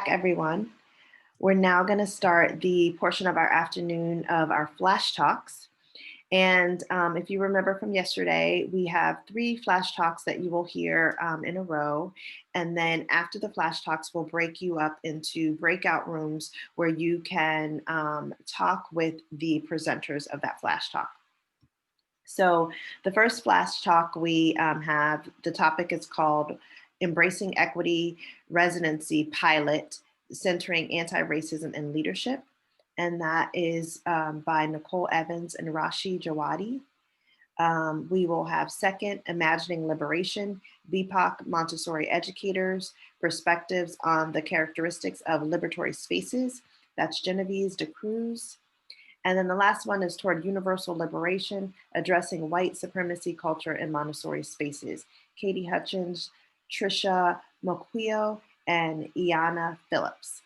Everyone. We're now going to start the portion of our afternoon of our flash talks. And if you remember from yesterday, we have 3 flash talks that you will hear in a row. And then after the flash talks, we'll break you up into breakout rooms where you can talk with the presenters of that flash talk. So the first flash talk we have, the topic is called Embracing Equity Residency Pilot, Centering Anti-Racism and Leadership. And that is by Nicole Evans and Rashi Jawade. We will have second, Imagining Liberation, BIPOC Montessori Educators, Perspectives on the Characteristics of Liberatory Spaces. That's Genevieve de Cruz. And then the last one is Toward Universal Liberation, Addressing White Supremacy Culture in Montessori Spaces. Katie Hutchins, Trisha Moquino, and Iana Phillips.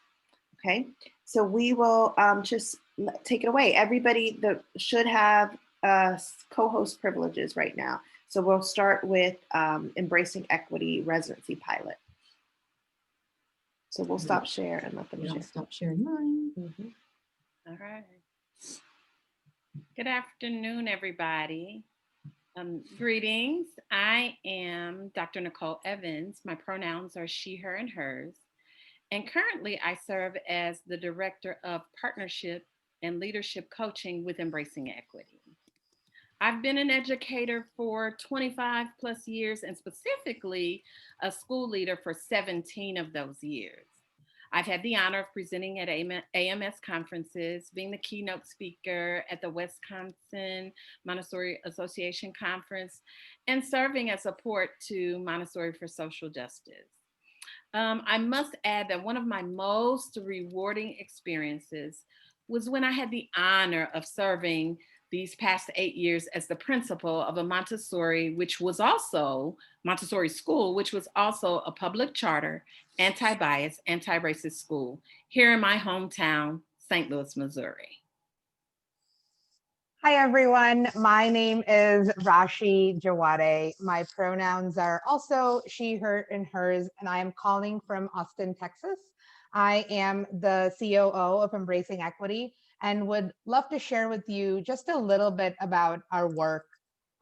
Okay, so we will just take it away. Everybody that should have co-host privileges right now. So we'll start with Embracing Equity Residency Pilot. So we'll stop share and let them share. Stop sharing mine. Mm-hmm. All right. Good afternoon, everybody. Greetings. I am Dr. Nicole Evans. My pronouns are she, her, and hers. And currently I serve as the Director of Partnership and Leadership Coaching with Embracing Equity. I've been an educator for 25 plus years and specifically a school leader for 17 of those years. I've had the honor of presenting at AMS conferences, being the keynote speaker at the Wisconsin Montessori Association Conference, and serving as support to Montessori for Social Justice. I must add that one of my most rewarding experiences was when I had the honor of serving these past 8 years as the principal of a Montessori, which was also Montessori school, which was also a public charter, anti-bias, anti-racist school here in my hometown, St. Louis, Missouri. Hi, everyone. My name is Rashi Jawade. My pronouns are also she, her, and hers, and I am calling from Austin, Texas. I am the COO of Embracing Equity and would love to share with you just a little bit about our work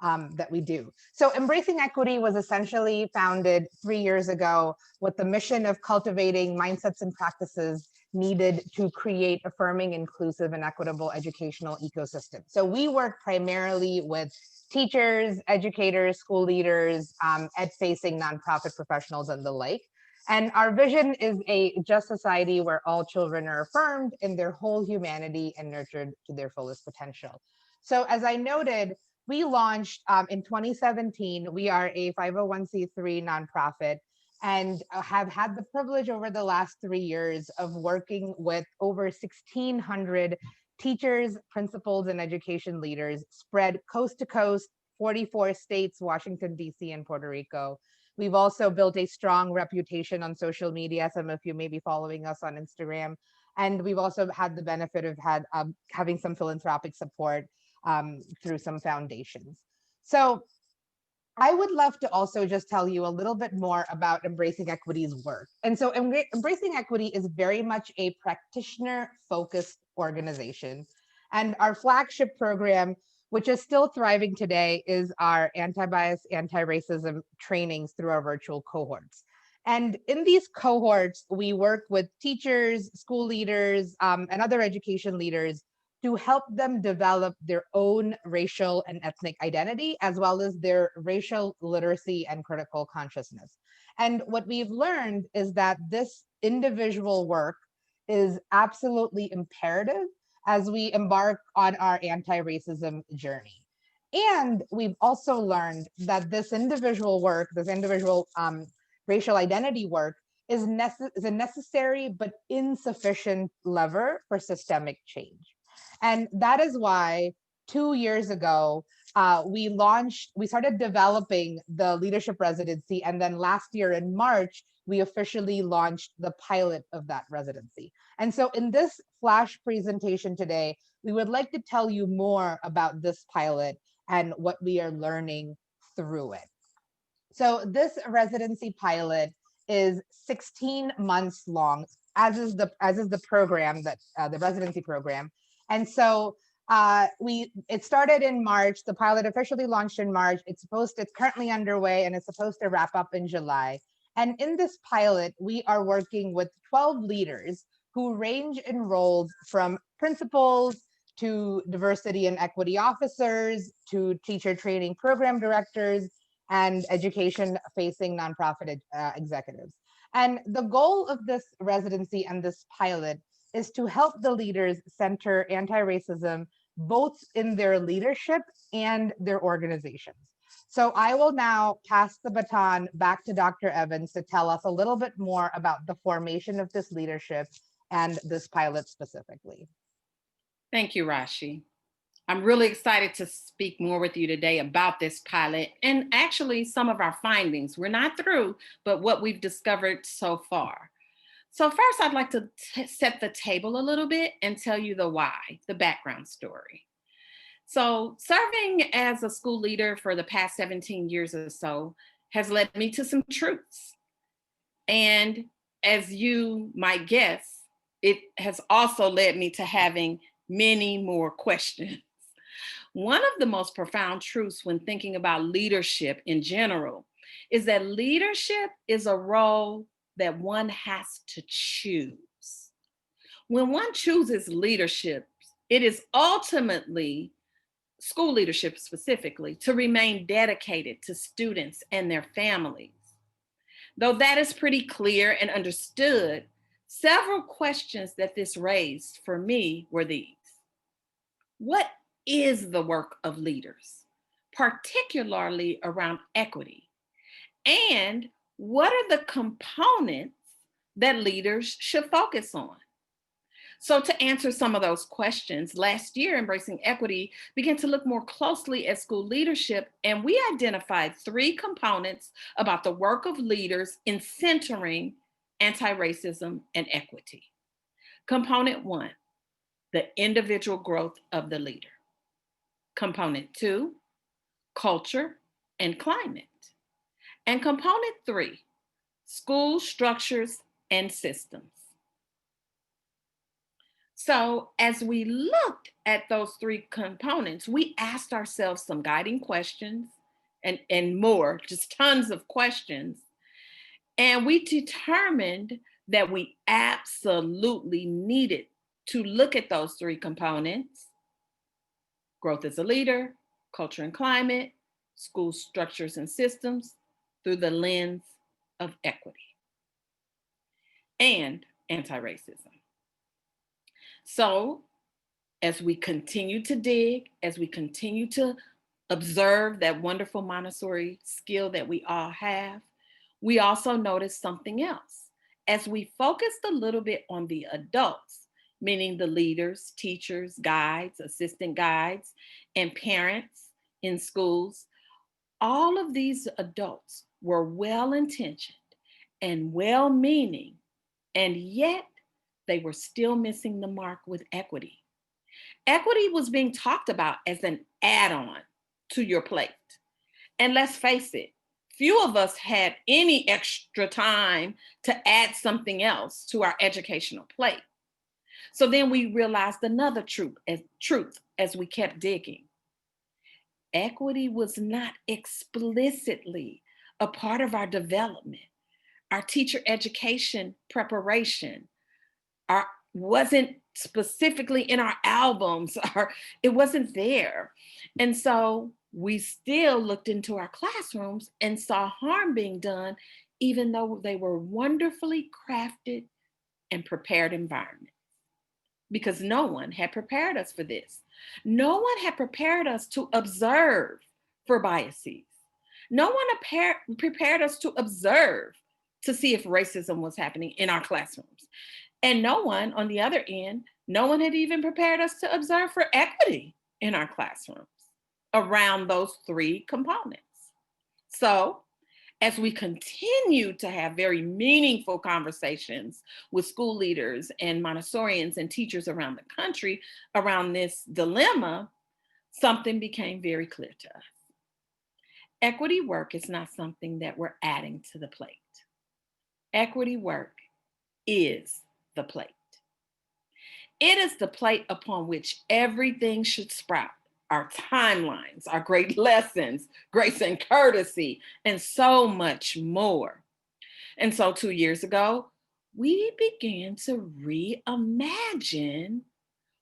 that we do. So Embracing Equity was essentially founded 3 years ago with the mission of cultivating mindsets and practices needed to create affirming, inclusive, and equitable educational ecosystem. So we work primarily with teachers, educators, school leaders, ed-facing nonprofit professionals, and the like. And our vision is a just society where all children are affirmed in their whole humanity and nurtured to their fullest potential. So as I noted, we launched in 2017. We are a 501c3 nonprofit and have had the privilege over the last 3 years of working with over 1,600 teachers, principals, and education leaders spread coast to coast, 44 states, Washington, D.C., and Puerto Rico. We've also built a strong reputation on social media. Some of you may be following us on Instagram. And we've also had the benefit of having some philanthropic support through some foundations. So I would love to also just tell you a little bit more about Embracing Equity's work. And so Embracing Equity is very much a practitioner-focused organization. And our flagship program, which is still thriving today, is our anti-bias, anti-racism trainings through our virtual cohorts. And in these cohorts, we work with teachers, school leaders, and other education leaders to help them develop their own racial and ethnic identity, as well as their racial literacy and critical consciousness. And what we've learned is that this individual work is absolutely imperative as we embark on our anti-racism journey. And we've also learned that this individual work, this individual racial identity work, is a necessary but insufficient lever for systemic change. And that is why 2 years ago, we started developing the leadership residency. And then last year in March, we officially launched the pilot of that residency. And so in this flash presentation today, we would like to tell you more about this pilot and what we are learning through it. So this residency pilot is 16 months long, as is the program that the residency program. And so it started in March. The pilot officially launched in March. It's currently underway, and it's supposed to wrap up in July. And in this pilot, we are working with 12 leaders who range in roles from principals to diversity and equity officers to teacher training program directors and education-facing nonprofit executives. And the goal of this residency and this pilot is to help the leaders center anti-racism both in their leadership and their organizations. So I will now pass the baton back to Dr. Evans to tell us a little bit more about the formation of this leadership and this pilot specifically. Thank you, Rashi. I'm really excited to speak more with you today about this pilot and actually some of our findings. We're not through, but what we've discovered so far. So first, I'd like to set the table a little bit and tell you the why, the background story. So serving as a school leader for the past 17 years or so has led me to some truths. And as you might guess, it has also led me to having many more questions. One of the most profound truths when thinking about leadership in general is that leadership is a role that one has to choose. When one chooses leadership, it is ultimately, school leadership specifically, to remain dedicated to students and their families. Though that is pretty clear and understood, several questions that this raised for me were these. What is the work of leaders, particularly around equity? And what are the components that leaders should focus on? So to answer some of those questions, last year, Embracing Equity began to look more closely at school leadership, and we identified 3 components about the work of leaders in centering anti-racism and equity. Component 1, the individual growth of the leader. Component 2, culture and climate. And component 3, school structures and systems. So as we looked at those 3 components, we asked ourselves some guiding questions and more, just tons of questions. And we determined that we absolutely needed to look at those 3 components: growth as a leader, culture and climate, school structures and systems, through the lens of equity and anti-racism. So as we continue to dig, as we continue to observe that wonderful Montessori skill that we all have, we also noticed something else. As we focused a little bit on the adults, meaning the leaders, teachers, guides, assistant guides, and parents in schools, all of these adults were well-intentioned and well-meaning, and yet they were still missing the mark with equity. Equity was being talked about as an add-on to your plate. And let's face it, few of us had any extra time to add something else to our educational plate. So then we realized another truth as we kept digging. Equity was not explicitly a part of our development, our teacher education preparation, wasn't specifically in our albums, or it wasn't there. And so we still looked into our classrooms and saw harm being done, even though they were wonderfully crafted and prepared environments. Because no one had prepared us for this. No one had prepared us to observe for biases. No one prepared us to observe to see if racism was happening in our classrooms. And no one, on the other end, no one had even prepared us to observe for equity in our classrooms around those 3 components. So as we continue to have very meaningful conversations with school leaders and Montessorians and teachers around the country around this dilemma, something became very clear to us. Equity work is not something that we're adding to the plate. Equity work is the plate. It is the plate upon which everything should sprout. Our timelines, our great lessons, grace and courtesy, and so much more. And so 2 years ago, we began to reimagine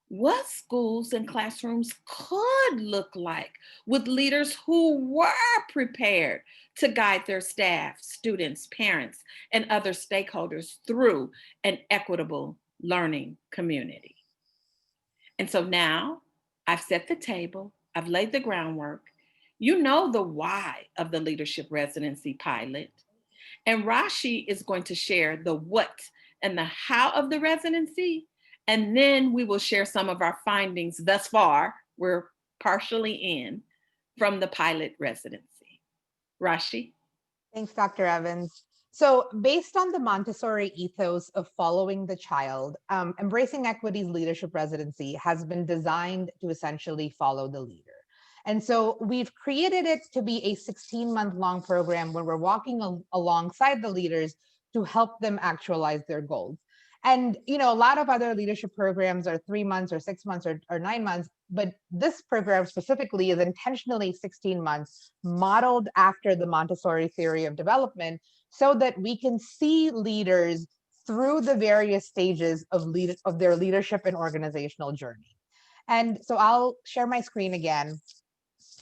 what schools and classrooms could look like with leaders who were prepared to guide their staff, students, parents, and other stakeholders through an equitable learning community. And so now I've set the table, I've laid the groundwork. You know the why of the leadership residency pilot. And Rashi is going to share the what and the how of the residency. And then we will share some of our findings thus far, we're partially in, from the pilot residency. Rashi? Thanks, Dr. Evans. So based on the Montessori ethos of following the child, Embracing Equity's leadership residency has been designed to essentially follow the leader. And so we've created it to be a 16-month-long program where we're walking alongside the leaders to help them actualize their goals. And a lot of other leadership programs are 3 months or 6 months or 9 months, but this program specifically is intentionally 16 months, modeled after the Montessori theory of development, so that we can see leaders through the various stages of their leadership and organizational journey. And so I'll share my screen again.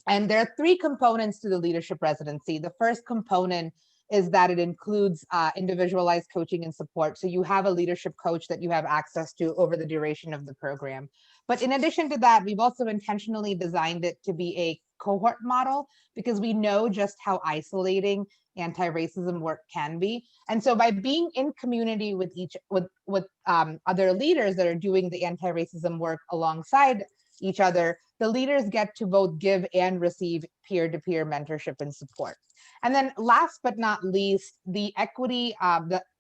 And there are 3 components to the leadership residency. The first component is that it includes individualized coaching and support. So you have a leadership coach that you have access to over the duration of the program. But in addition to that, we've also intentionally designed it to be a cohort model, because we know just how isolating anti-racism work can be. And so by being in community with other leaders that are doing the anti-racism work alongside each other, the leaders get to both give and receive peer-to-peer mentorship and support. And then last but not least, the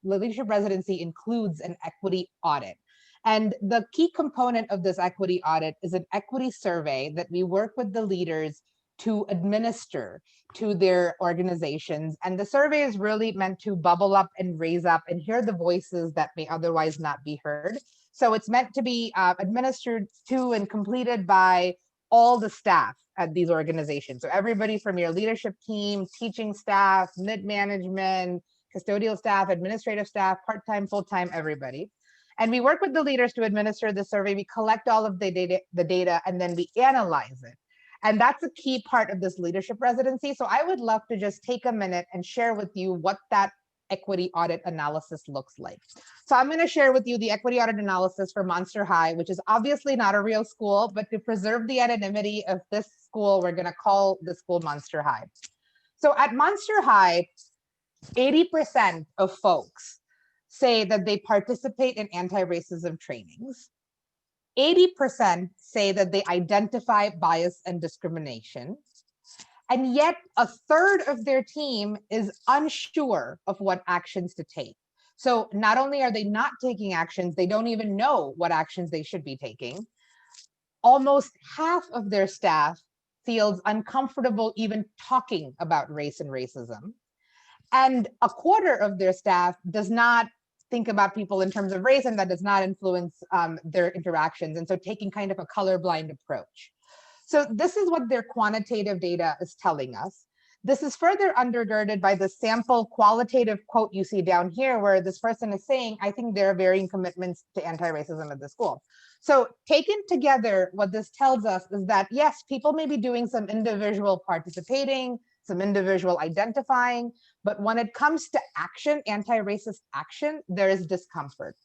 leadership residency includes an equity audit. And the key component of this equity audit is an equity survey that we work with the leaders to administer to their organizations. And the survey is really meant to bubble up and raise up and hear the voices that may otherwise not be heard. So it's meant to be administered to and completed by all the staff at these organizations. So everybody from your leadership team, teaching staff, mid-management, custodial staff, administrative staff, part-time, full-time, everybody. And we work with the leaders to administer the survey. We collect all of the data, and then we analyze it. And that's a key part of this leadership residency. So I would love to just take a minute and share with you what that equity audit analysis looks like. So I'm going to share with you the equity audit analysis for Monster High, which is obviously not a real school, but to preserve the anonymity of this school, we're going to call the school Monster High. So at Monster High, 80% of folks say that they participate in anti-racism trainings. 80% say that they identify bias and discrimination. And yet a third of their team is unsure of what actions to take. So not only are they not taking actions, they don't even know what actions they should be taking. Almost half of their staff feels uncomfortable even talking about race and racism. And a quarter of their staff does not think about people in terms of race, and that does not influence their interactions. And so taking kind of a colorblind approach. So this is what their quantitative data is telling us. This is further undergirded by the sample qualitative quote you see down here, where this person is saying, I think there are varying commitments to anti-racism at the school. So taken together, what this tells us is that, yes, people may be doing some individual participating, some individual identifying, but when it comes to action, anti-racist action, there is discomfort.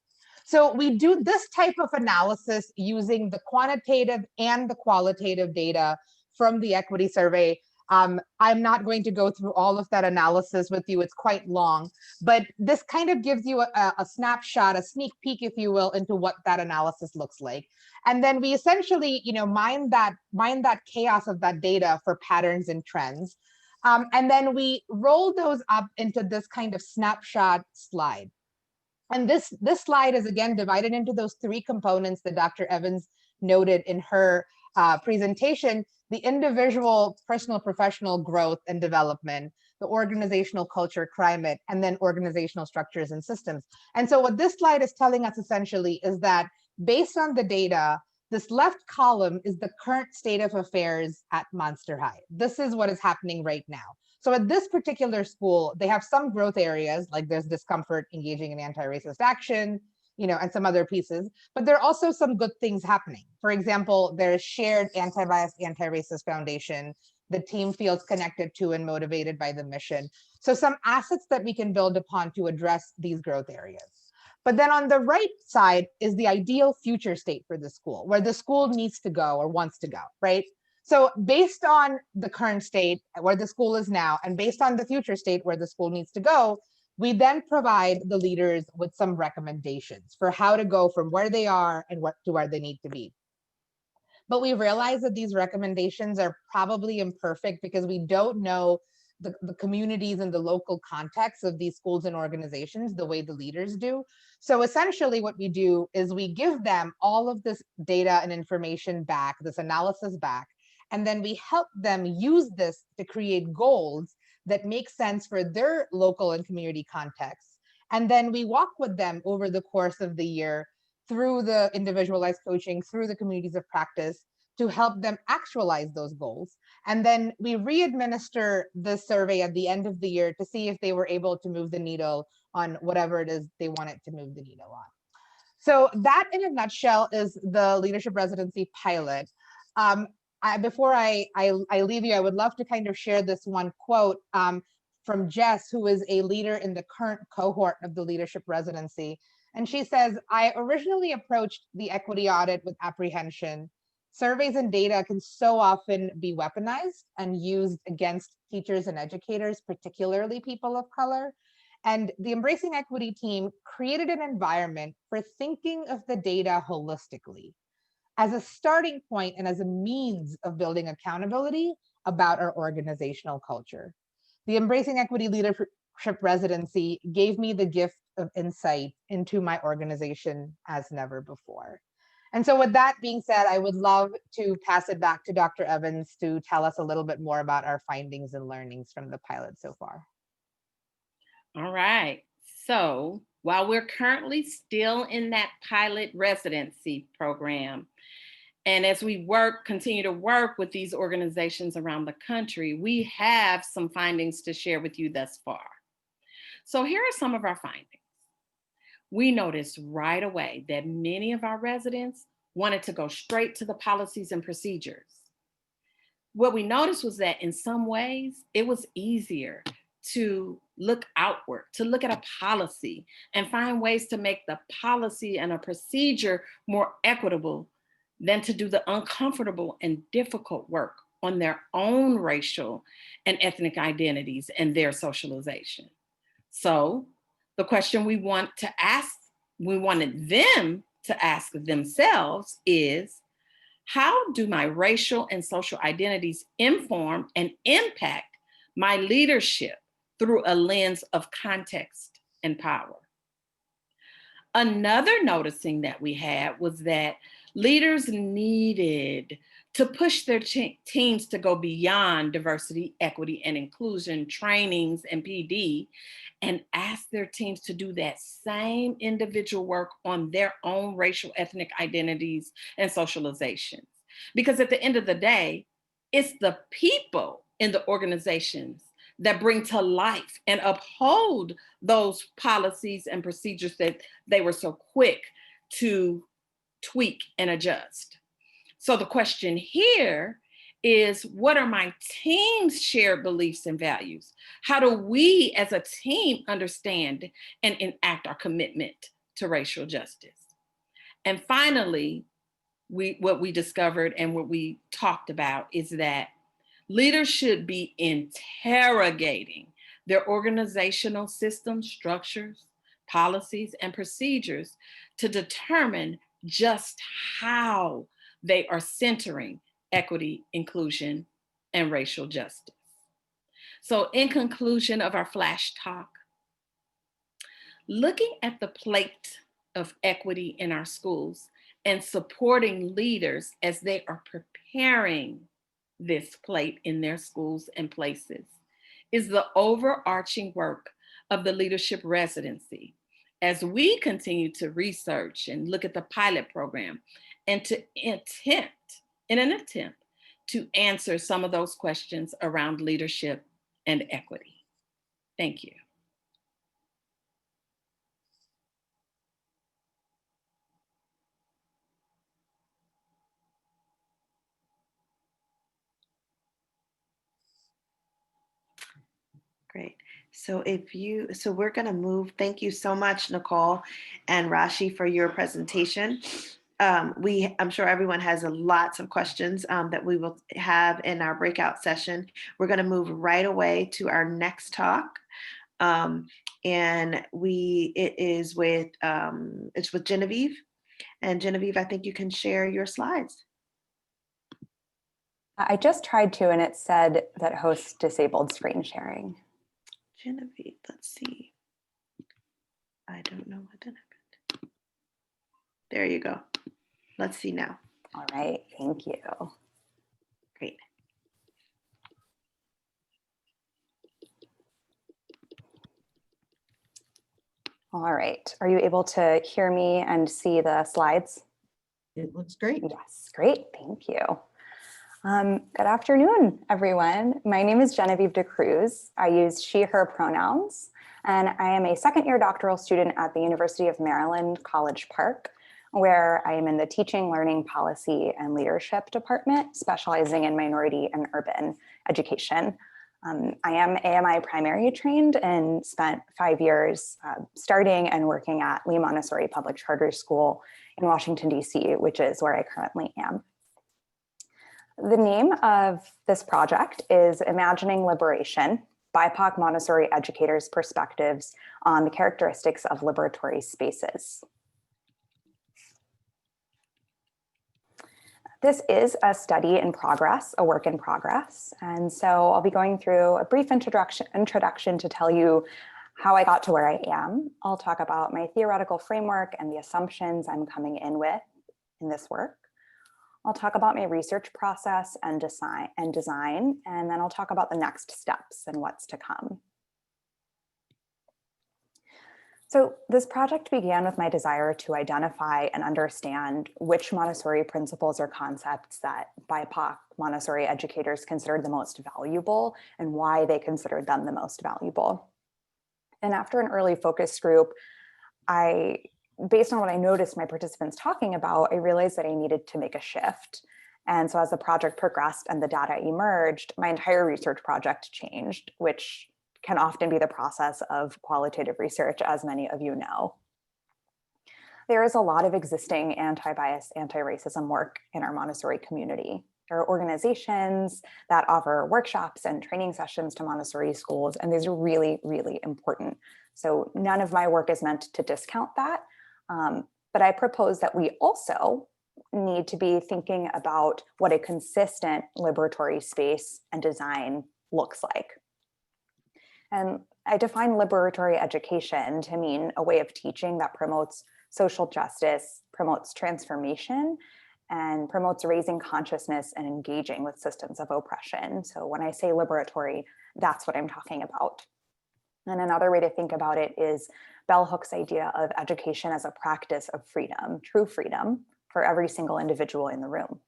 So we do this type of analysis using the quantitative and the qualitative data from the equity survey. I'm not going to go through all of that analysis with you. It's quite long, but this kind of gives you a snapshot, a sneak peek, if you will, into what that analysis looks like. And then we essentially, mine that chaos of that data for patterns and trends. And then we roll those up into this kind of snapshot slide. And this slide is again divided into those 3 components that Dr. Evans noted in her presentation: the individual, personal, professional growth and development, the organizational culture, climate, and then organizational structures and systems. And so what this slide is telling us essentially is that based on the data, this left column is the current state of affairs at Monster High. This is what is happening right now. So at this particular school, they have some growth areas, like there's discomfort engaging in anti-racist action, and some other pieces, but there are also some good things happening. For example, there's shared anti-bias, anti-racist foundation. The team feels connected to and motivated by the mission. So some assets that we can build upon to address these growth areas. But then on the right side is the ideal future state for the school, where the school needs to go or wants to go, right? So based on the current state where the school is now, and based on the future state where the school needs to go, we then provide the leaders with some recommendations for how to go from where they are and to where they need to be. But we realize that these recommendations are probably imperfect because we don't know the communities and the local context of these schools and organizations the way the leaders do. So essentially what we do is we give them all of this data and information back, this analysis back, and then we help them use this to create goals that make sense for their local and community contexts. And then we walk with them over the course of the year through the individualized coaching, through the communities of practice, to help them actualize those goals. And then we re-administer the survey at the end of the year to see if they were able to move the needle on whatever it is they wanted to move the needle on. So that in a nutshell is the leadership residency pilot. Before I leave you, I would love to kind of share this one quote from Jess, who is a leader in the current cohort of the leadership residency. And she says, I originally approached the equity audit with apprehension. Surveys and data can so often be weaponized and used against teachers and educators, particularly people of color. And the Embracing Equity team created an environment for thinking of the data holistically as a starting point and as a means of building accountability about our organizational culture. The Embracing Equity Leadership Residency gave me the gift of insight into my organization as never before. And so with that being said, I would love to pass it back to Dr. Evans to tell us a little bit more about our findings and learnings from the pilot so far. All right. So while we're currently still in that pilot residency program, and as we continue to work with these organizations around the country, we have some findings to share with you thus far. So here are some of our findings. We noticed right away that many of our residents wanted to go straight to the policies and procedures. What we noticed was that in some ways, it was easier to look outward, to look at a policy and find ways to make the policy and a procedure more equitable than to do the uncomfortable and difficult work on their own racial and ethnic identities and their socialization. So the question we wanted them to ask themselves is, how do my racial and social identities inform and impact my leadership through a lens of context and power? Another noticing that we had was that leaders needed to push their teams to go beyond diversity, equity, and inclusion trainings and PD, and ask their teams to do that same individual work on their own racial, ethnic identities and socializations. Because at the end of the day, it's the people in the organizations that bring to life and uphold those policies and procedures that they were so quick to tweak and adjust. So the question here is, what are my team's shared beliefs and values? How do we as a team understand and enact our commitment to racial justice? And finally, what we discovered and what we talked about is that leaders should be interrogating their organizational systems, structures, policies, and procedures to determine just how they are centering equity, inclusion, and racial justice. So in conclusion of our flash talk, looking at the plate of equity in our schools and supporting leaders as they are preparing this plate in their schools and places is the overarching work of the Leadership Residency as we continue to research and look at the pilot program and in an attempt to answer some of those questions around leadership and equity. Thank you. Great. So we're going to move. Thank you so much, Nicole and Rashi, for your presentation. I'm sure everyone has lots of questions that we will have in our breakout session. We're going to move right away to our next talk. It's with Genevieve. And Genevieve, I think you can share your slides. I just tried to, and it said that host disabled screen sharing. Genevieve, let's see. I don't know what that happened. There you go. Let's see now. All right, thank you. Great. All right, are you able to hear me and see the slides? It looks great. Yes, great, thank you. Good afternoon, everyone. My name is Genevieve DeCruz. I use she, her pronouns, and I am a second-year doctoral student at the University of Maryland, College Park, where I am in the Teaching, Learning, Policy, and Leadership department, specializing in minority and urban education. I am AMI primary trained and spent 5 years starting and working at Lee Montessori Public Charter School in Washington, D.C., which is where I currently am. The name of this project is Imagining Liberation, BIPOC Montessori Educators' Perspectives on the Characteristics of Liberatory Spaces. This is a study in progress, a work in progress. And so I'll be going through a brief introduction to tell you how I got to where I am. I'll talk about my theoretical framework and the assumptions I'm coming in with in this work. I'll talk about my research process and design, and then I'll talk about the next steps and what's to come. So this project began with my desire to identify and understand which Montessori principles or concepts that BIPOC Montessori educators considered the most valuable and why they considered them the most valuable. And after an early focus group, based on what I noticed my participants talking about, I realized that I needed to make a shift. And so as the project progressed and the data emerged, my entire research project changed, which can often be the process of qualitative research, as many of you know. There is a lot of existing anti-bias, anti-racism work in our Montessori community. There are organizations that offer workshops and training sessions to Montessori schools, and these are really, really important. So none of my work is meant to discount that, but I propose that we also need to be thinking about what a consistent liberatory space and design looks like. And I define liberatory education to mean a way of teaching that promotes social justice, promotes transformation, and promotes raising consciousness and engaging with systems of oppression. So when I say liberatory, that's what I'm talking about. And another way to think about it is Bell Hook's idea of education as a practice of freedom, true freedom for every single individual in the room.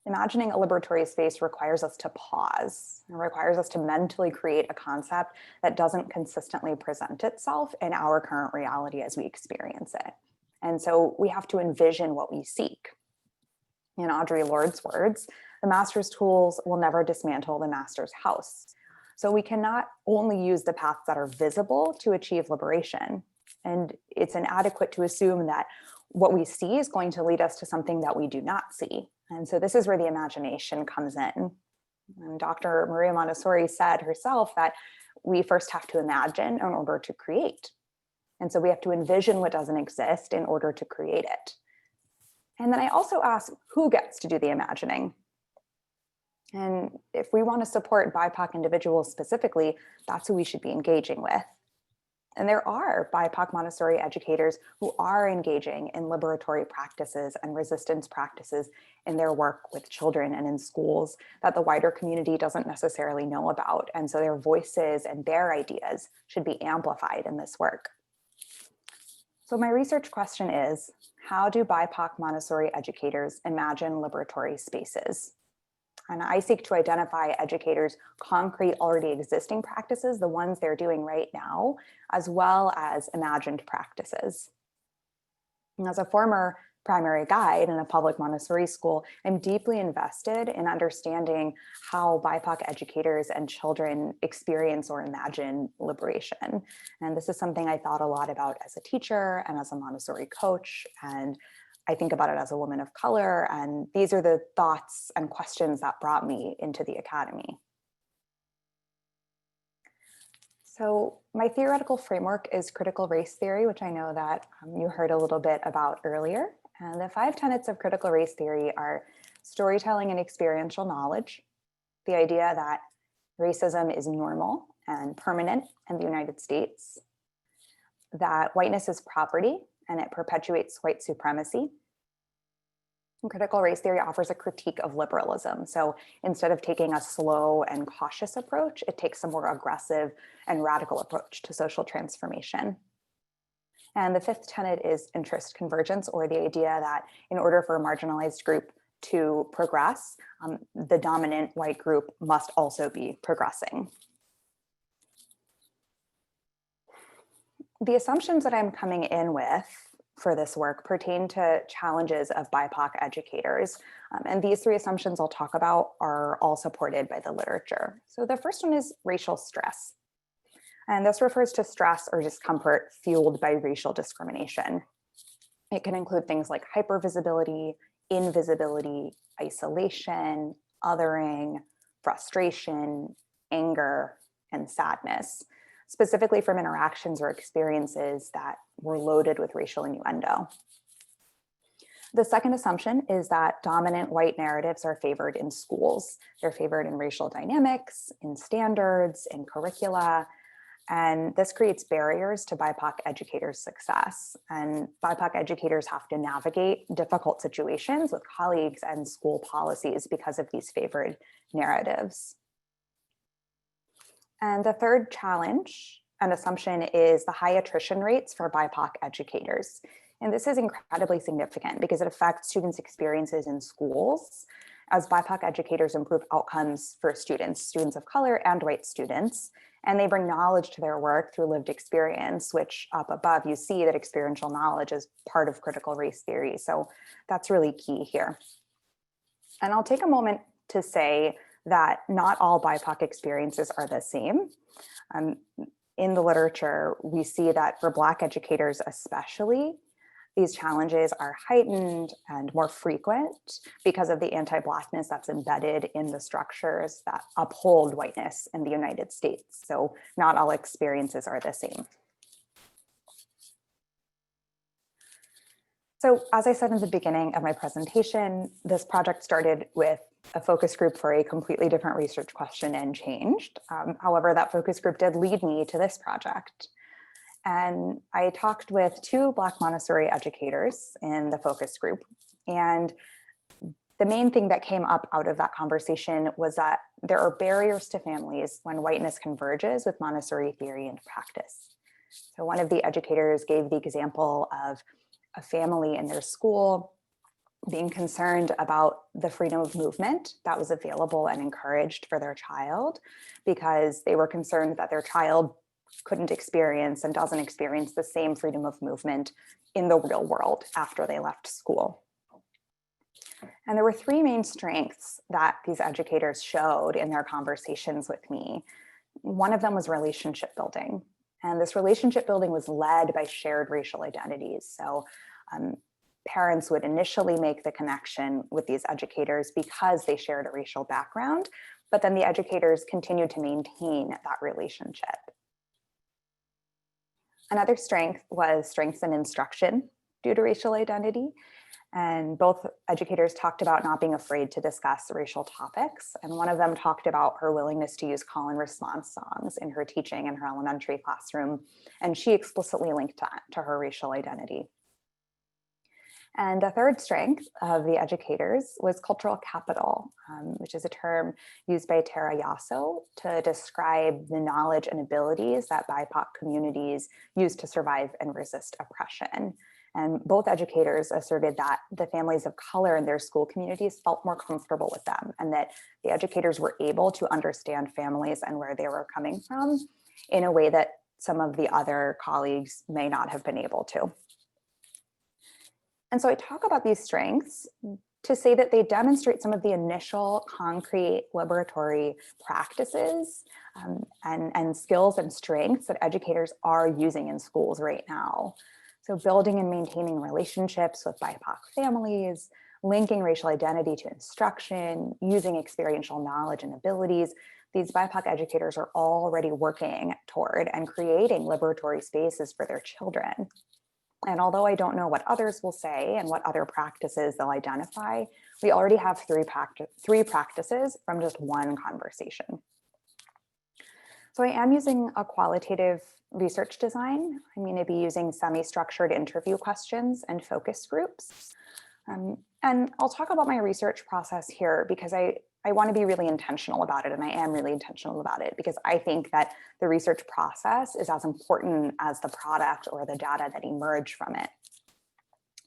Imagining a liberatory space requires us to pause. It requires us to mentally create a concept that doesn't consistently present itself in our current reality as we experience it. And so we have to envision what we seek. In Audre Lorde's words, the master's tools will never dismantle the master's house. So we cannot only use the paths that are visible to achieve liberation. And it's inadequate to assume that what we see is going to lead us to something that we do not see. And so this is where the imagination comes in. And Dr. Maria Montessori said herself that we first have to imagine in order to create. And so we have to envision what doesn't exist in order to create it. And then I also ask, who gets to do the imagining? And if we want to support BIPOC individuals specifically, that's who we should be engaging with. And there are BIPOC Montessori educators who are engaging in liberatory practices and resistance practices in their work with children and in schools that the wider community doesn't necessarily know about. And so their voices and their ideas should be amplified in this work. So my research question is, how do BIPOC Montessori educators imagine liberatory spaces? And I seek to identify educators' concrete, already existing practices, the ones they're doing right now, as well as imagined practices. And as a former primary guide in a public Montessori school, I'm deeply invested in understanding how BIPOC educators and children experience or imagine liberation. And this is something I thought a lot about as a teacher and as a Montessori coach, and I think about it as a woman of color, and these are the thoughts and questions that brought me into the academy. So my theoretical framework is critical race theory, which I know that you heard a little bit about earlier. And the 5 tenets of critical race theory are storytelling and experiential knowledge, the idea that racism is normal and permanent in the United States, that whiteness is property and it perpetuates white supremacy. And critical race theory offers a critique of liberalism. So instead of taking a slow and cautious approach, it takes a more aggressive and radical approach to social transformation. And the 5th tenet is interest convergence, or the idea that in order for a marginalized group to progress, the dominant white group must also be progressing. The assumptions that I'm coming in with for this work pertain to challenges of BIPOC educators. And these 3 assumptions I'll talk about are all supported by the literature. So the first one is racial stress. And this refers to stress or discomfort fueled by racial discrimination. It can include things like hypervisibility, invisibility, isolation, othering, frustration, anger, and sadness, specifically from interactions or experiences that were loaded with racial innuendo. The second assumption is that dominant white narratives are favored in schools. They're favored in racial dynamics, in standards, in curricula, and this creates barriers to BIPOC educators' success. And BIPOC educators have to navigate difficult situations with colleagues and school policies because of these favored narratives. And the third challenge and assumption is the high attrition rates for BIPOC educators. And this is incredibly significant because it affects students' experiences in schools as BIPOC educators improve outcomes for students of color and white students. And they bring knowledge to their work through lived experience, which up above, you see that experiential knowledge is part of critical race theory. So that's really key here. And I'll take a moment to say that not all BIPOC experiences are the same. In the literature, we see that for Black educators especially, these challenges are heightened and more frequent because of the anti-Blackness that's embedded in the structures that uphold whiteness in the United States. So not all experiences are the same. So as I said in the beginning of my presentation, this project started with a focus group for a completely different research question and changed. However, that focus group did lead me to this project. And I talked with 2 Black Montessori educators in the focus group. And the main thing that came up out of that conversation was that there are barriers to families when whiteness converges with Montessori theory and practice. So one of the educators gave the example of a family in their school being concerned about the freedom of movement that was available and encouraged for their child, because they were concerned that their child couldn't experience and doesn't experience the same freedom of movement in the real world after they left school. And there were 3 main strengths that these educators showed in their conversations with me. One of them was relationship building. And this relationship building was led by shared racial identities. So parents would initially make the connection with these educators because they shared a racial background, but then the educators continued to maintain that relationship. Another strength was strengths in instruction due to racial identity. And both educators talked about not being afraid to discuss racial topics. And one of them talked about her willingness to use call and response songs in her teaching in her elementary classroom. And she explicitly linked that to her racial identity. And a third strength of the educators was cultural capital, which is a term used by Tara Yasso to describe the knowledge and abilities that BIPOC communities use to survive and resist oppression. And both educators asserted that the families of color in their school communities felt more comfortable with them, and that the educators were able to understand families and where they were coming from in a way that some of the other colleagues may not have been able to. And so I talk about these strengths to say that they demonstrate some of the initial concrete liberatory practices and skills and strengths that educators are using in schools right now. So building and maintaining relationships with BIPOC families, linking racial identity to instruction, using experiential knowledge and abilities. These BIPOC educators are already working toward and creating liberatory spaces for their children. And although I don't know what others will say and what other practices they'll identify, we already have three practices from just one conversation. So I am using a qualitative research design. I'm going to be using semi-structured interview questions and focus groups. And I'll talk about my research process here because I want to be really intentional about it, and I am really intentional about it because I think that the research process is as important as the product or the data that emerge from it.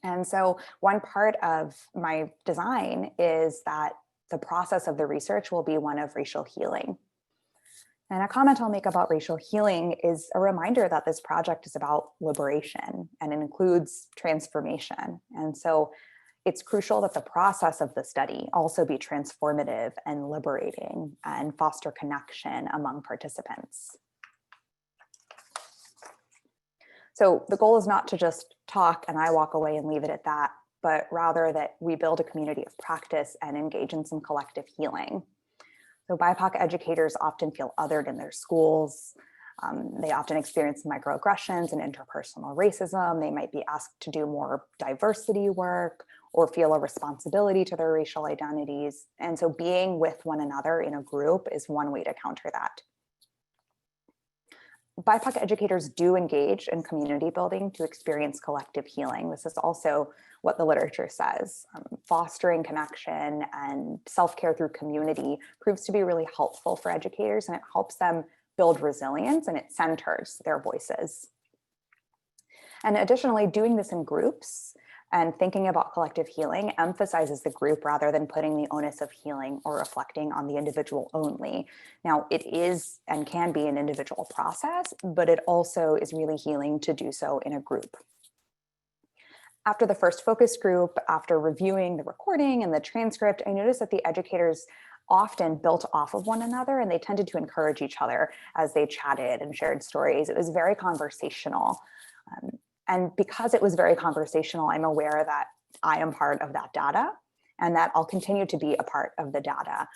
And so one part of my design is that the process of the research will be one of racial healing. And a comment I'll make about racial healing is a reminder that this project is about liberation and it includes transformation. And so it's crucial that the process of the study also be transformative and liberating and foster connection among participants. So the goal is not to just talk and I walk away and leave it at that, but rather that we build a community of practice and engage in some collective healing. So BIPOC educators often feel othered in their schools. They often experience microaggressions and interpersonal racism. They might be asked to do more diversity work or feel a responsibility to their racial identities. And so being with one another in a group is one way to counter that. BIPOC educators do engage in community building to experience collective healing. This is also what the literature says. Fostering connection and self-care through community proves to be really helpful for educators, and it helps them build resilience and it centers their voices. And additionally, doing this in groups and thinking about collective healing emphasizes the group rather than putting the onus of healing or reflecting on the individual only. Now, it is and can be an individual process, but it also is really healing to do so in a group. After the first focus group, after reviewing the recording and the transcript, I noticed that the educators often built off of one another and they tended to encourage each other as they chatted and shared stories. It was very conversational. And because it was very conversational, I'm aware that I am part of that data and that I'll continue to be a part of the data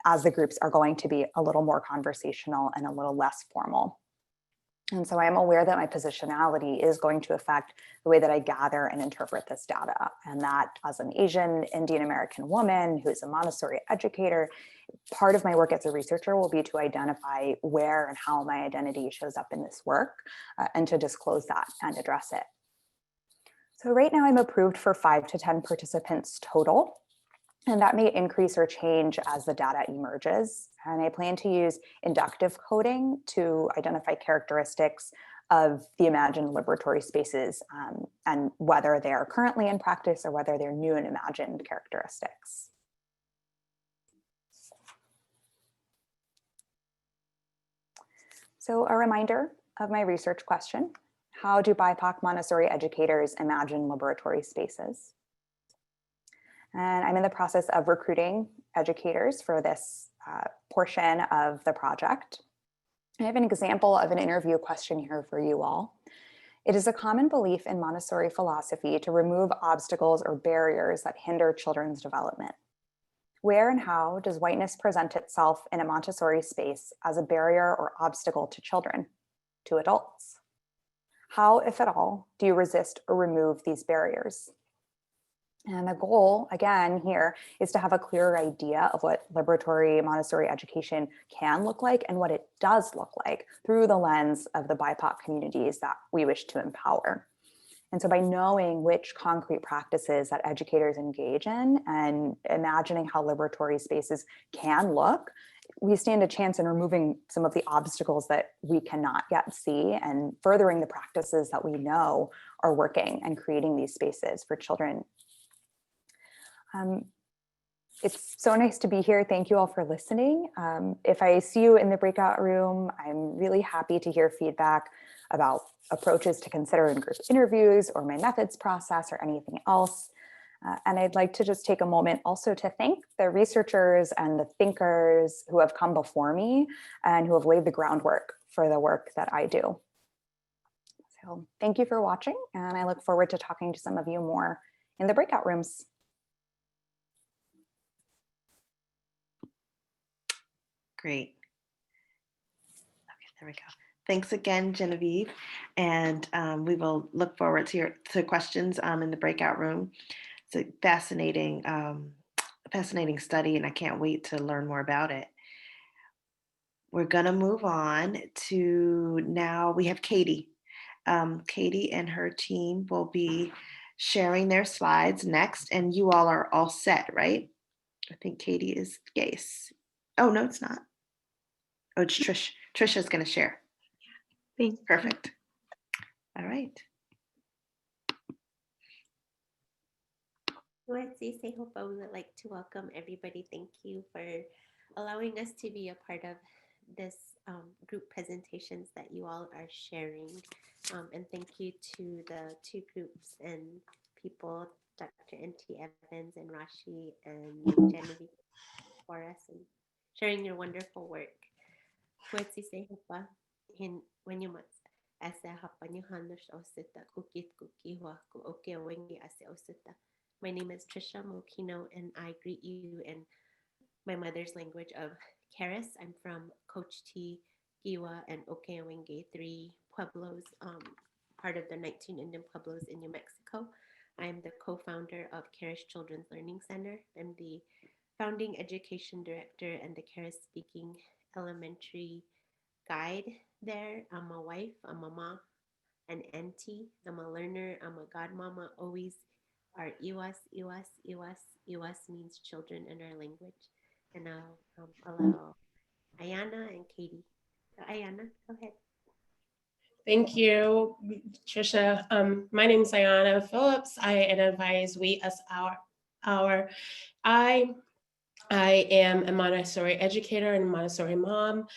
as the groups are going to be a little more conversational and a little less formal. And so I'm aware that my positionality is going to affect the way that I gather and interpret this data. And that as an Asian Indian American woman who's a Montessori educator, part of my work as a researcher will be to identify where and how my identity shows up in this work and to disclose that and address it. So right now I'm approved for 5 to 10 participants total. And that may increase or change as the data emerges. And I plan to use inductive coding to identify characteristics of the imagined liberatory spaces and whether they're currently in practice or whether they're new and imagined characteristics. So a reminder of my research question: how do BIPOC Montessori educators imagine liberatory spaces? And I'm in the process of recruiting educators for this portion of the project. I have an example of an interview question here for you all. It is a common belief in Montessori philosophy to remove obstacles or barriers that hinder children's development. Where and how does whiteness present itself in a Montessori space as a barrier or obstacle to children, to adults? How, if at all, do you resist or remove these barriers? And the goal, again, here is to have a clearer idea of what liberatory Montessori education can look like and what it does look like through the lens of the BIPOC communities that we wish to empower. And so by knowing which concrete practices that educators engage in and imagining how liberatory spaces can look, we stand a chance in removing some of the obstacles that we cannot yet see and furthering the practices that we know are working and creating these spaces for children. It's so nice to be here. Thank you all for listening. If I see you in the breakout room, I'm really happy to hear feedback about approaches to consider in group interviews or my methods process or anything else. And I'd like to just take a moment also to thank the researchers and the thinkers who have come before me and who have laid the groundwork for the work that I do. So thank you for watching, and I look forward to talking to some of you more in the breakout rooms. Great. Okay, there we go. Thanks again, Genevieve. And we will look forward to questions in the breakout room. It's a fascinating study, and I can't wait to learn more about it. We're gonna move on to, now we have Katie. Katie and her team will be sharing their slides next, and you all are all set, right? I think Katie is Gase. Oh, no, it's not. Oh, it's Trish. Trisha's gonna share. Thanks. Perfect. All right. I hope I would like to welcome everybody. Thank you for allowing us to be a part of this group presentations that you all are sharing. And thank you to the two groups and people, Dr. N.T. Evans and Rashi and Genevieve, for us and sharing your wonderful work. When you my name is Trisha Moquino, and I greet you in my mother's language of Keres. I'm from Coach T, Giwa, and Okewenge, 3 pueblos, part of the 19 Indian pueblos in New Mexico. I'm the co-founder of Keres Children's Learning Center. I'm the founding education director and the Keres Speaking Elementary guide there. I'm a wife, a mama, an auntie. I'm a learner. I'm a godmama. Always our Iwas means children in our language. And I'll allow Iana and Katie. So Iana, go ahead. Thank you, Trisha. My name is Iana Phillips. I advise we as our. I am a Montessori educator and a Montessori mom.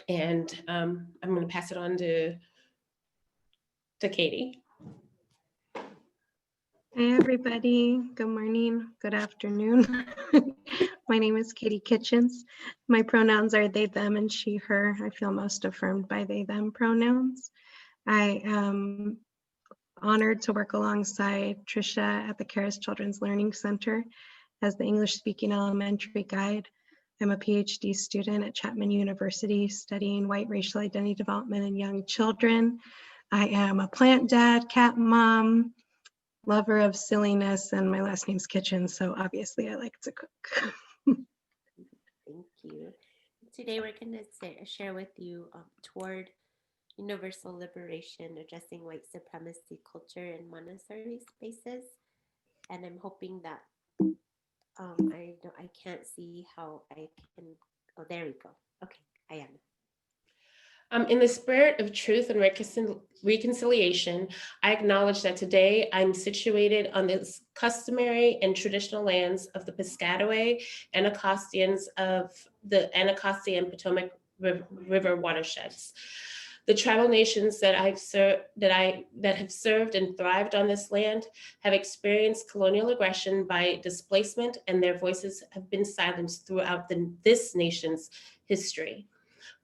And I'm going to pass it on to Katie. Hi, everybody. Good morning. Good afternoon. My name is Katie Kitchens. My pronouns are they, them, and she, her. I feel most affirmed by they, them pronouns. I am honored to work alongside Trisha at the Keres Children's Learning Center as the English-speaking elementary guide. I'm a PhD student at Chapman University studying white racial identity development in young children. I am a plant dad, cat mom, lover of silliness, and my last name's Kitchens, so obviously I like to cook. Thank you. Today we're going to share with you toward universal liberation, addressing white supremacy culture in Montessori spaces. And I'm hoping that I can't see how I can. Oh, there we go. Okay, Iana. In the spirit of truth and reconciliation, I acknowledge that today I'm situated on the customary and traditional lands of the Piscataway Anacostians of the Anacostia and Potomac River watersheds. The tribal nations that have served and thrived on this land have experienced colonial aggression by displacement, and their voices have been silenced throughout this nation's history.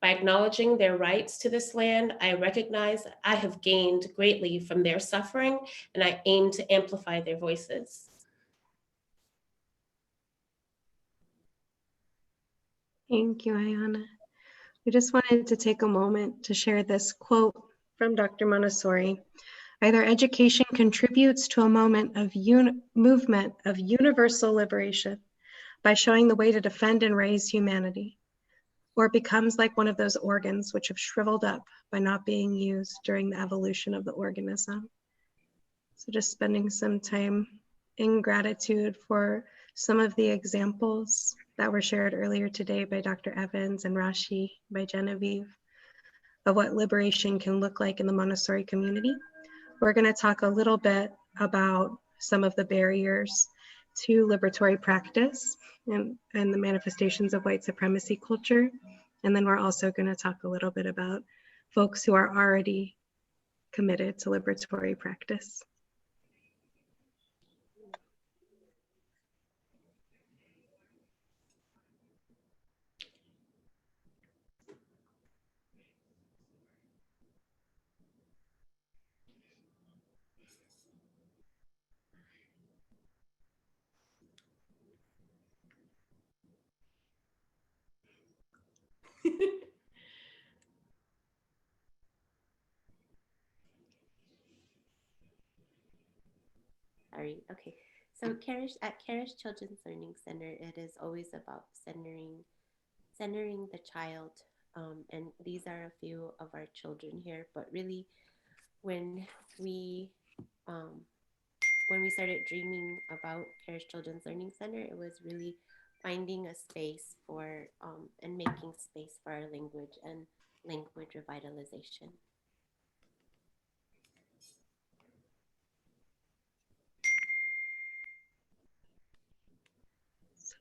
By acknowledging their rights to this land, I recognize that I have gained greatly from their suffering, and I aim to amplify their voices. Thank you, Iana. We just wanted to take a moment to share this quote from Dr. Montessori. Either education contributes to a moment of movement of universal liberation by showing the way to defend and raise humanity, or it becomes like one of those organs which have shriveled up by not being used during the evolution of the organism. So just spending some time in gratitude for some of the examples that were shared earlier today by Dr. Evans and Rashi, by Genevieve, of what liberation can look like in the Montessori community. We're going to talk a little bit about some of the barriers to liberatory practice and the manifestations of white supremacy culture. And then we're also going to talk a little bit about folks who are already committed to liberatory practice. Sorry, okay. So at Karish Children's Learning Center, it is always about centering the child. And these are a few of our children here, but really when we started dreaming about Karish Children's Learning Center, it was really finding a space for and making space for our language and language revitalization.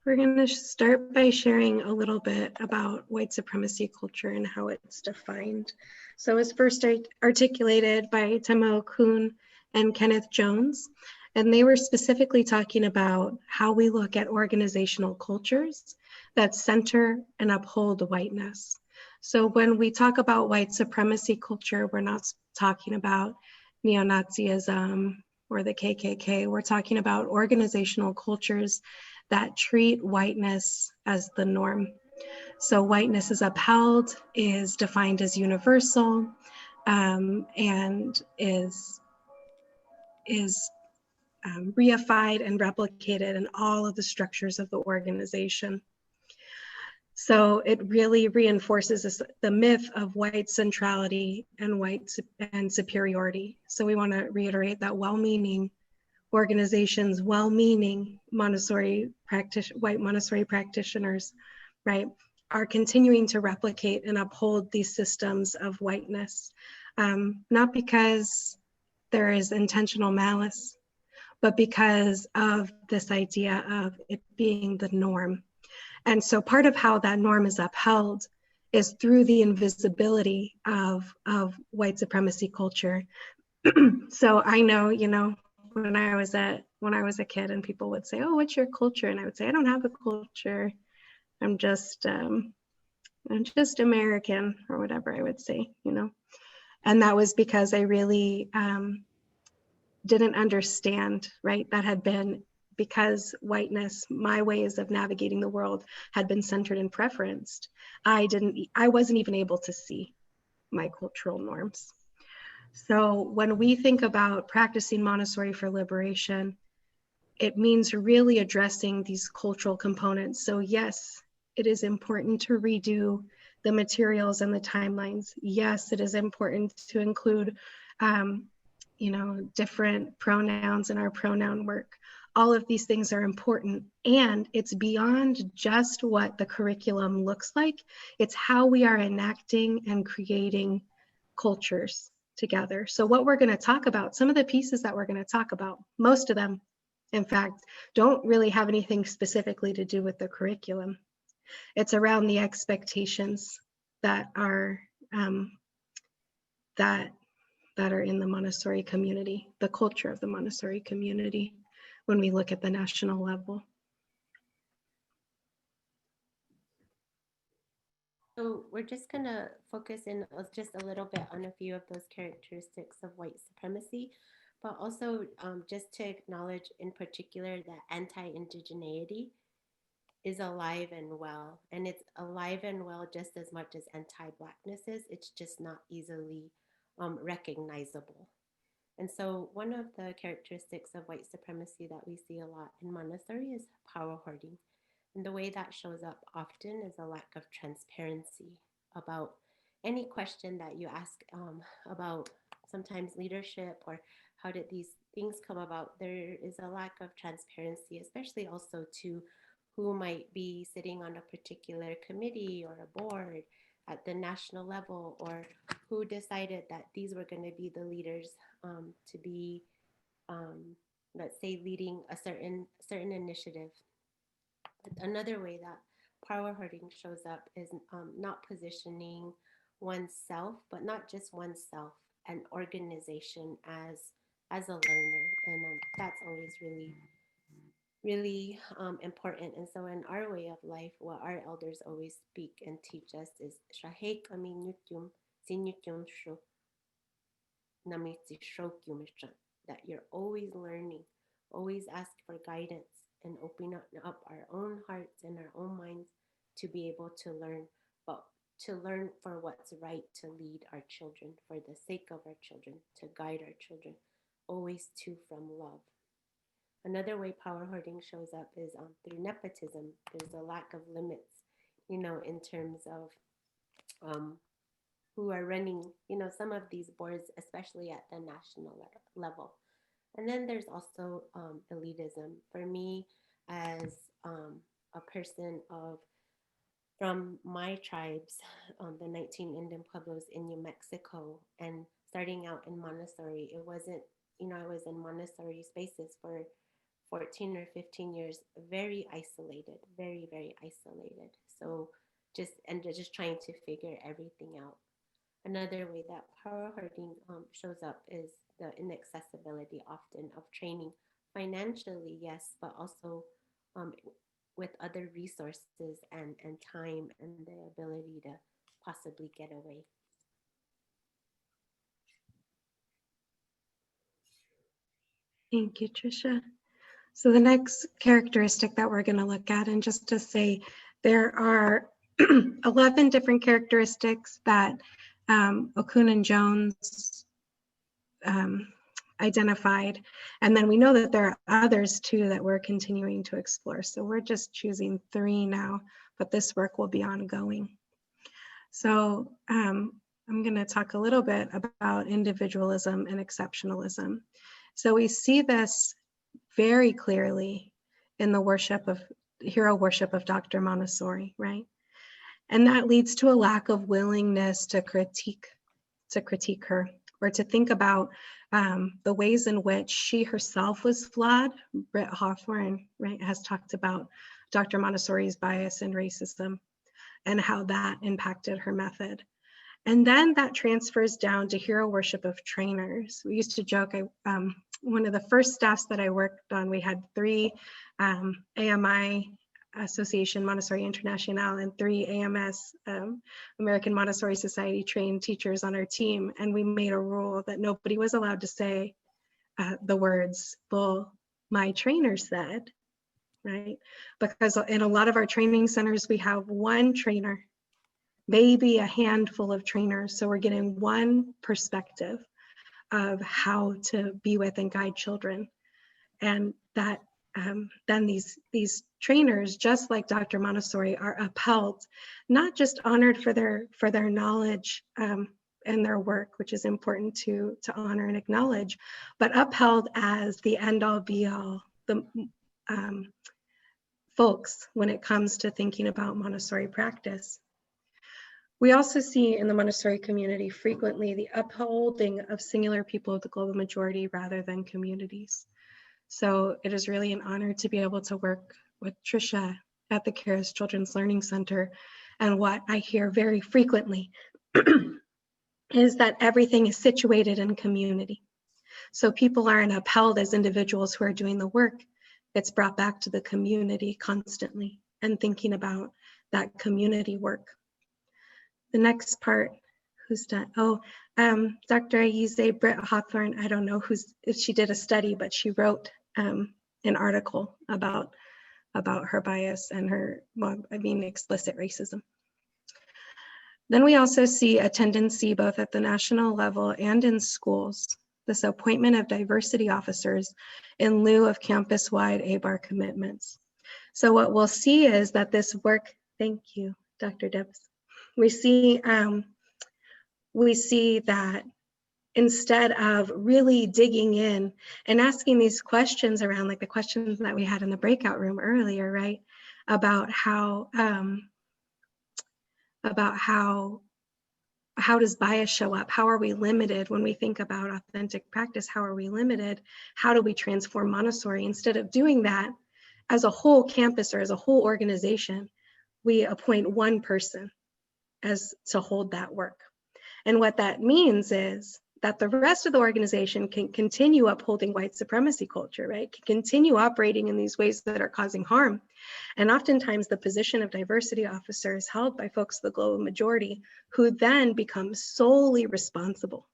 We're going to start by sharing a little bit about white supremacy culture and how it's defined. So it was first articulated by Timo Kuhn and Kenneth Jones, and they were specifically talking about how we look at organizational cultures that center and uphold whiteness. So when we talk about white supremacy culture, we're not talking about neo-Nazism or the KKK. We're talking about organizational cultures that treat whiteness as the norm. So whiteness is upheld, is defined as universal, and is reified and replicated in all of the structures of the organization. So it really reinforces the myth of white centrality and superiority. So we want to reiterate that well-meaning organizations, well-meaning white Montessori practitioners, right, are continuing to replicate and uphold these systems of whiteness, not because there is intentional malice, but because of this idea of it being the norm. And so part of how that norm is upheld is through the invisibility of white supremacy culture. So I know, when I was a kid and people would say, "Oh, what's your culture?" And I would say, "I don't have a culture. I'm just American," or whatever I would say, And that was because I really didn't understand, right? That had been because whiteness, my ways of navigating the world had been centered and preferenced. I wasn't even able to see my cultural norms. So when we think about practicing Montessori for liberation, it means really addressing these cultural components. So yes, it is important to redo the materials and the timelines. Yes, it is important to include, different pronouns in our pronoun work. All of these things are important, and it's beyond just what the curriculum looks like. It's how we are enacting and creating cultures together. So what we're going to talk about, some of the pieces that we're going to talk about, most of them, in fact, don't really have anything specifically to do with the curriculum. It's around the expectations that are that are in the Montessori community, the culture of the Montessori community, when we look at the national level. So we're just going to focus in just a little bit on a few of those characteristics of white supremacy, but also just to acknowledge in particular that anti-indigeneity is alive and well, and it's alive and well just as much as anti-Blackness is. It's just not easily recognizable. And so one of the characteristics of white supremacy that we see a lot in Montessori is power hoarding. And the way that shows up often is a lack of transparency about any question that you ask about sometimes leadership or how did these things come about. There is a lack of transparency, especially also to who might be sitting on a particular committee or a board at the national level, or who decided that these were going to be the leaders to be, let's say, leading a certain initiative. Another way that power hoarding shows up is not positioning oneself, but not just oneself, an organization as a learner, and that's always really important. And so in our way of life, what our elders always speak and teach us is "Shahek aminutyum sinutyum shu namitsi shokyumishan," that you're always learning, always ask for guidance, and open up our own hearts and our own minds to be able to learn, but to learn for what's right, to lead our children, for the sake of our children, to guide our children, always to from love. Another way power hoarding shows up is through nepotism. There's a lack of limits, in terms of who are running, some of these boards, especially at the national level. And then there's also elitism. For me, as a person from my tribes, the 19 Indian Pueblos in New Mexico, and starting out in Montessori, it wasn't, I was in Montessori spaces for 14 or 15 years, very isolated, very, very isolated. So just trying to figure everything out. Another way that power hoarding shows up is the inaccessibility often of training financially, yes, but also with other resources and time and the ability to possibly get away. Thank you, Trisha. So the next characteristic that we're going to look at, and just to say, there are 11 different characteristics that Okun and Jones identified. And then we know that there are others too that we're continuing to explore. So we're just choosing 3 now, but this work will be ongoing. So I'm going to talk a little bit about individualism and exceptionalism. So we see this very clearly in the hero worship of Dr. Montessori, right? And that leads to a lack of willingness to critique her, or to think about the ways in which she herself was flawed. Britt Hawthorne, right, has talked about Dr. Montessori's bias and racism and how that impacted her method. And then that transfers down to hero worship of trainers. We used to joke, one of the first staffs that I worked on, we had 3 AMI, Association Montessori International, and 3 AMS, American Montessori Society trained teachers on our team. And we made a rule that nobody was allowed to say the words, "Well, my trainer said," right? Because in a lot of our training centers, we have 1 trainer, maybe a handful of trainers. So we're getting 1 perspective of how to be with and guide children. And that then these trainers, just like Dr. Montessori, are upheld, not just honored for their knowledge and their work, which is important to honor and acknowledge, but upheld as the end-all be-all, the folks when it comes to thinking about Montessori practice. We also see in the Montessori community frequently the upholding of singular people of the global majority rather than communities. So it is really an honor to be able to work with Trisha at the Cares Children's Learning Center. And what I hear very frequently is that everything is situated in community. So people aren't upheld as individuals who are doing the work. It's brought back to the community constantly and thinking about that community work. The next part, who's done? Oh, Dr. Ayize Britt Hawthorne, I don't know if she did a study, but she wrote an article about her bias and her, explicit racism. Then we also see a tendency both at the national level and in schools, this appointment of diversity officers in lieu of campus-wide ABAR commitments. So what we'll see is that this work, thank you, Dr. Debs. We see that instead of really digging in and asking these questions around, like the questions that we had in the breakout room earlier, right? About how does bias show up? How are we limited when we think about authentic practice? How are we limited? How do we transform Montessori? Instead of doing that as a whole campus or as a whole organization, we appoint one person as to hold that work. And what that means is that the rest of the organization can continue upholding white supremacy culture, right? Can continue operating in these ways that are causing harm. And oftentimes the position of diversity officer is held by folks of the global majority, who then become solely responsible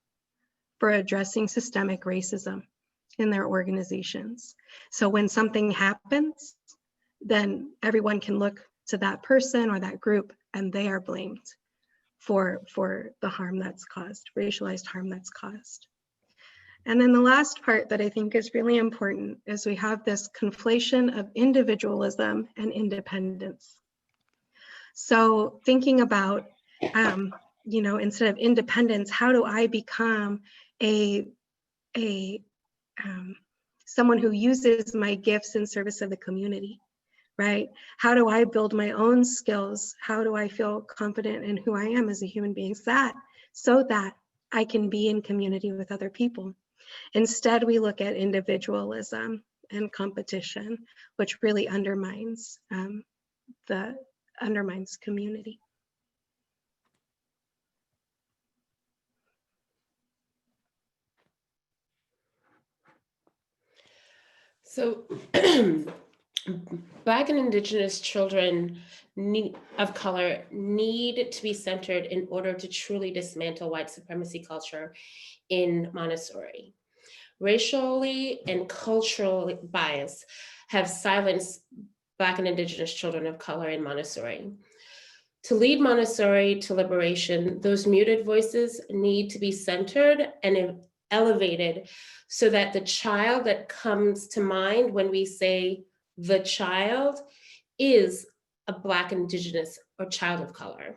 for addressing systemic racism in their organizations. So when something happens, then everyone can look to that person or that group and they are blamed for the harm that's caused, racialized harm that's caused. And then the last part that I think is really important is we have this conflation of individualism and independence. So thinking about, instead of independence, how do I become someone who uses my gifts in service of the community? Right? How do I build my own skills? How do I feel confident in who I am as a human being? So that I can be in community with other people. Instead, we look at individualism and competition, which really undermines community. So Black and Indigenous children of color need to be centered in order to truly dismantle white supremacy culture in Montessori. Racially and cultural bias have silenced Black and Indigenous children of color in Montessori. To lead Montessori to liberation, those muted voices need to be centered and elevated so that the child that comes to mind when we say the child is a Black, Indigenous, or child of color,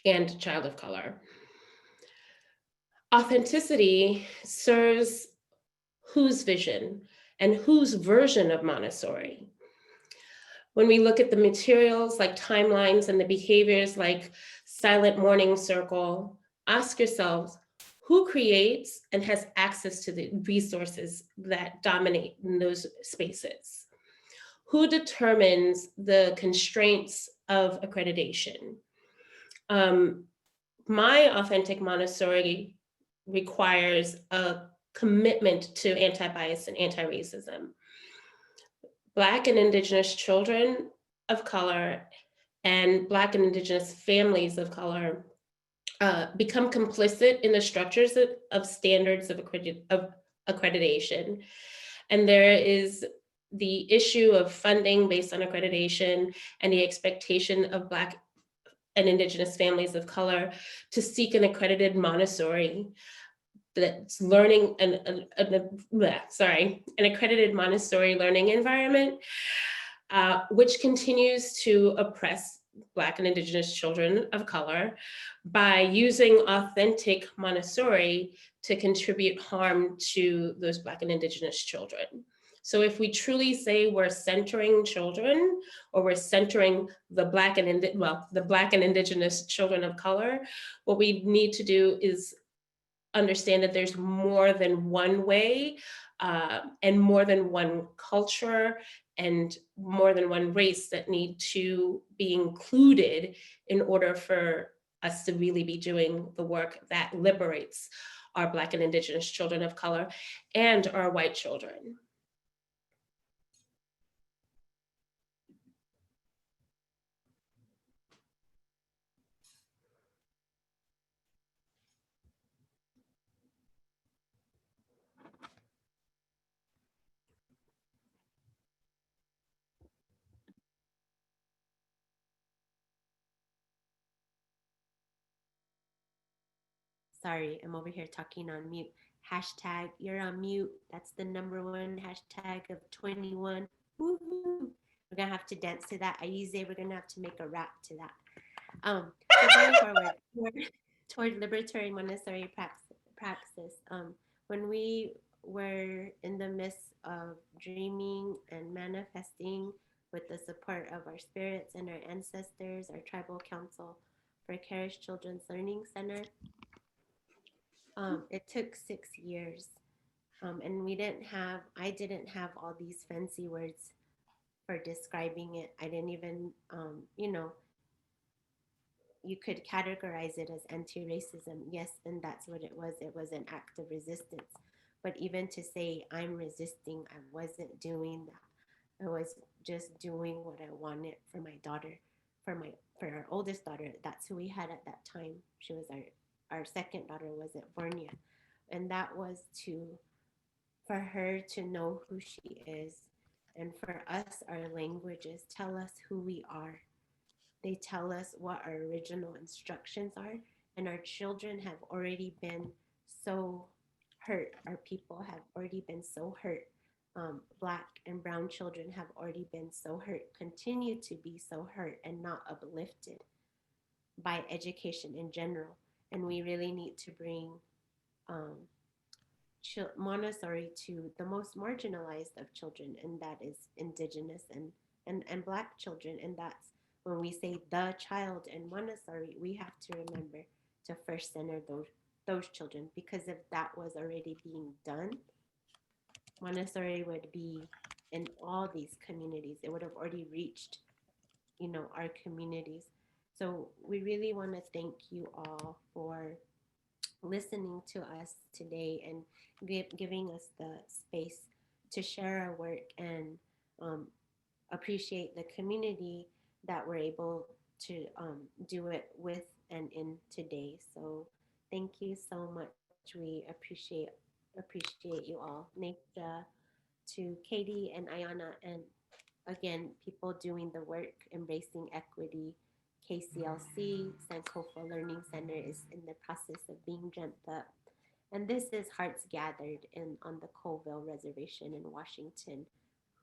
and child of color. Authenticity serves whose vision and whose version of Montessori? When we look at the materials like timelines and the behaviors like silent morning circle, ask yourselves, who creates and has access to the resources that dominate in those spaces? Who determines the constraints of accreditation? My authentic Montessori requires a commitment to anti-bias and anti-racism. Black and Indigenous children of color and Black and Indigenous families of color become complicit in the structures of standards of accreditation. And there is the issue of funding based on accreditation and the expectation of Black and Indigenous families of color to seek an accredited Montessori that's learning an accredited Montessori learning environment, which continues to oppress Black and Indigenous children of color by using authentic Montessori to contribute harm to those Black and Indigenous children. So if we truly say we're centering children, or we're centering the Black and Indigenous children of color, what we need to do is understand that there's more than one way and more than one culture and more than one race that need to be included in order for us to really be doing the work that liberates our Black and Indigenous children of color and our white children. Sorry, I'm over here talking on mute. Hashtag you're on mute. That's the #1 hashtag of 21. Woohoo! We're gonna have to dance to that. I use it. We're gonna have to make a rap to that. So going forward toward liberatory Montessori praxis. When we were in the midst of dreaming and manifesting with the support of our spirits and our ancestors, our tribal council for Karish Children's Learning Center, it took 6 years. And I didn't have all these fancy words for describing it. I didn't even, you could categorize it as anti-racism. Yes, and that's what it was. It was an act of resistance. But even to say I'm resisting, I wasn't doing that. I was just doing what I wanted for my daughter, for our oldest daughter. That's who we had at that time. She was our second daughter wasn't born yet. And that was for her to know who she is. And for us, our languages tell us who we are. They tell us what our original instructions are, and our children have already been so hurt. Our people have already been so hurt. Black and brown children have already been so hurt, continue to be so hurt and not uplifted by education in general. And we really need to bring Montessori to the most marginalized of children, and that is indigenous and black children. And that's when we say the child in Montessori, we have to remember to first center those children, because if that was already being done, Montessori would be in all these communities. It would have already reached, our communities. So we really want to thank you all for listening to us today and giving us the space to share our work and appreciate the community that we're able to do it with and in today. So thank you so much. We appreciate you all. Nisha, to Katie and Iana, and again, people doing the work, embracing equity. KCLC, Sankofa Learning Center, is in the process of being dreamt up. And this is Hearts Gathered on the Colville Reservation in Washington,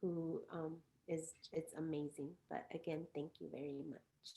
who it's amazing. But again, thank you very much.